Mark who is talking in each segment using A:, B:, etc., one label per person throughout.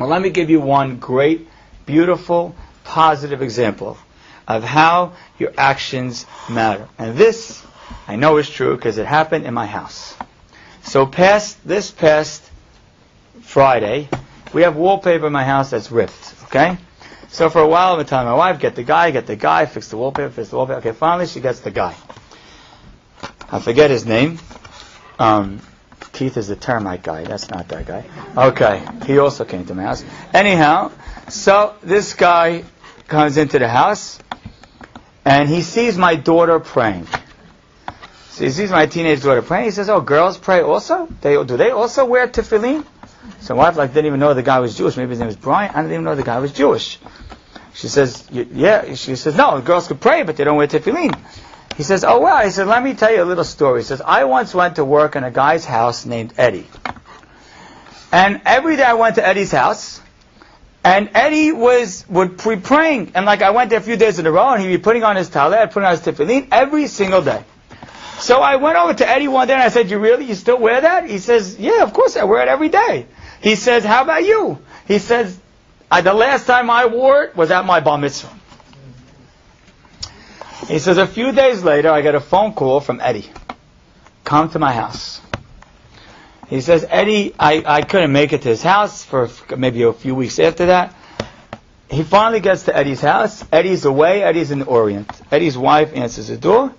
A: Well, let me give you one great, beautiful, positive example of how your actions matter. And this, I know is true because it happened in my house. So this past Friday, we have wallpaper in my house that's ripped, okay? So for a while, I've been telling my wife, get the guy, fix the wallpaper. Okay, finally she gets the guy. I forget his name. Keith is the termite guy. That's not that guy. Okay, he also came to my house. Anyhow, so this guy comes into the house, and he sees my daughter praying. So he sees my teenage daughter praying. He says, "Oh, girls pray also? Do they also wear tefillin?" So my wife didn't even know the guy was Jewish. Maybe his name was Brian. I didn't even know the guy was Jewish. She says, "Yeah." She says, "No, girls could pray, but they don't wear tefillin." He says, "Oh, well." He said, "Let me tell you a little story." He says, "I once went to work in a guy's house named Eddie. And every day I went to Eddie's house, and Eddie would be praying. And I went there a few days in a row, and he'd be putting on his talit, putting on his tefillin every single day. So I went over to Eddie one day, and I said, you still wear that?" He says, "Yeah, of course I wear it every day." He says, "How about you?" He says, "The last time I wore it was at my bar mitzvah." He says, a few days later, I get a phone call from Eddie. "Come to my house." He says, "Eddie, I couldn't make it to his house for maybe a few weeks after that." He finally gets to Eddie's house. Eddie's away. Eddie's in the Orient. Eddie's wife answers the door.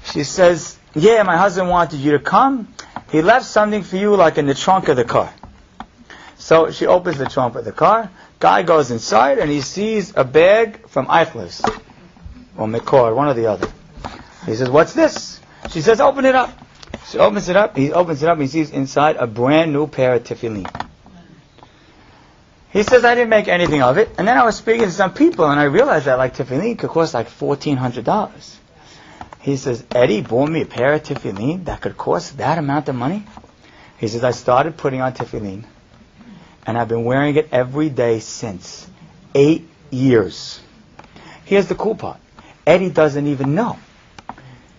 A: She says, "Yeah, my husband wanted you to come. He left something for you in the trunk of the car." So she opens the trunk of the car. Guy goes inside, and he sees a bag from Eichler's. Or Mekor, one or the other. He says, "What's this?" She says, "Open it up." She opens it up. He opens it up. And he sees inside a brand new pair of tefillin. He says, "I didn't make anything of it." And then I was speaking to some people, and I realized that tefillin could cost $1,400. He says, "Eddie bought me a pair of tefillin that could cost that amount of money?" He says, "I started putting on tefillin, and I've been wearing it every day since 8 years." Here's the cool part. Eddie doesn't even know.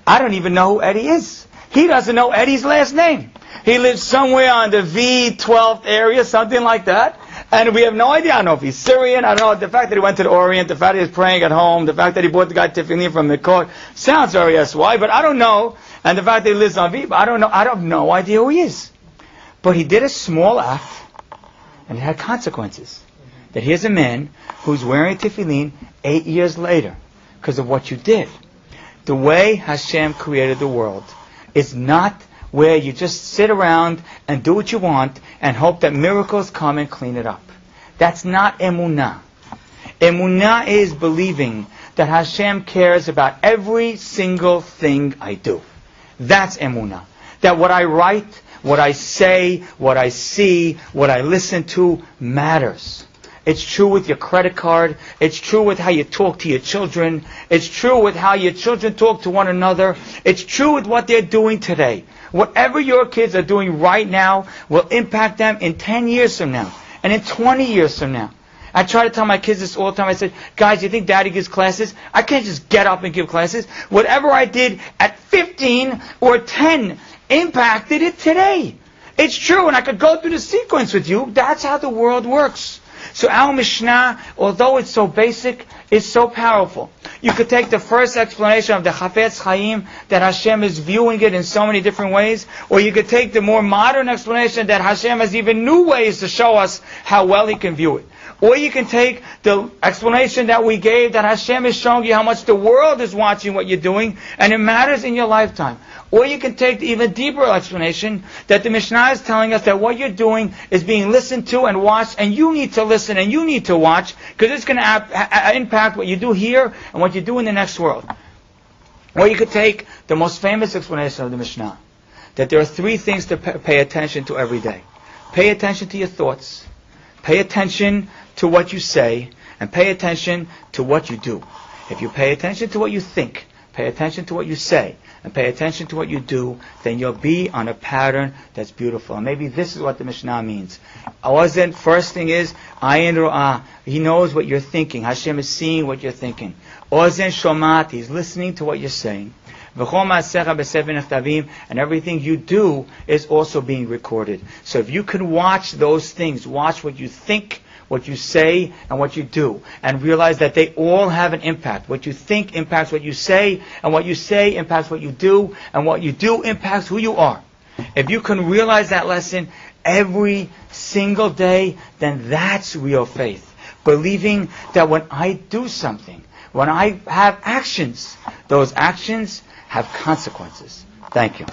A: I don't even know who Eddie is. He doesn't know Eddie's last name. He lives somewhere on the V12th area, something like that. And we have no idea. I don't know if he's Syrian. I don't know. The fact that he went to the Orient, the fact that he's praying at home, the fact that he bought the guy tefillin from the court, sounds very SY, but I don't know. And the fact that he lives on V, I don't know. I have no idea who he is. But he did a small act, and it had consequences. That here's a man who's wearing tefillin 8 years later because of what you did. The way Hashem created the world is not where you just sit around and do what you want and hope that miracles come and clean it up. That's not Emunah. Emunah is believing that Hashem cares about every single thing I do. That's Emunah. That what I write, what I say, what I see, what I listen to matters. It's true with your credit card. It's true with how you talk to your children. It's true with how your children talk to one another. It's true with what they're doing today. Whatever your kids are doing right now will impact them in 10 years from now and in 20 years from now. I try to tell my kids this all the time. I said, "Guys, you think Daddy gives classes? I can't just get up and give classes. Whatever I did at 15 or 10 impacted it today." It's true, and I could go through the sequence with you. That's how the world works. So our Mishnah, although it's so basic, is so powerful. You could take the first explanation of the Chafetz Chaim, that Hashem is viewing it in so many different ways, or you could take the more modern explanation that Hashem has even new ways to show us how well He can view it. Or you can take the explanation that we gave, that Hashem is showing you how much the world is watching what you're doing, and it matters in your lifetime. Or you can take the even deeper explanation that the Mishnah is telling us that what you're doing is being listened to and watched, and you need to listen and you need to watch, because it's going to impact what you do here and what you do in the next world. Or you could take the most famous explanation of the Mishnah, that there are 3 things to pay attention to every day. Pay attention to your thoughts, pay attention to what you say, and pay attention to what you do. If you pay attention to what you think, pay attention to what you say, and pay attention to what you do, then you'll be on a pattern that's beautiful. And maybe this is what the Mishnah means. First thing is, Ayin Ro'ah. He knows what you're thinking. Hashem is seeing what you're thinking. Ozen Shomat. He's listening to what you're saying. And everything you do is also being recorded. So if you can watch those things, watch what you think, what you say, and what you do. And realize that they all have an impact. What you think impacts what you say, and what you say impacts what you do, and what you do impacts who you are. If you can realize that lesson every single day, then that's real faith. Believing that when I do something, when I have actions, those actions have consequences. Thank you.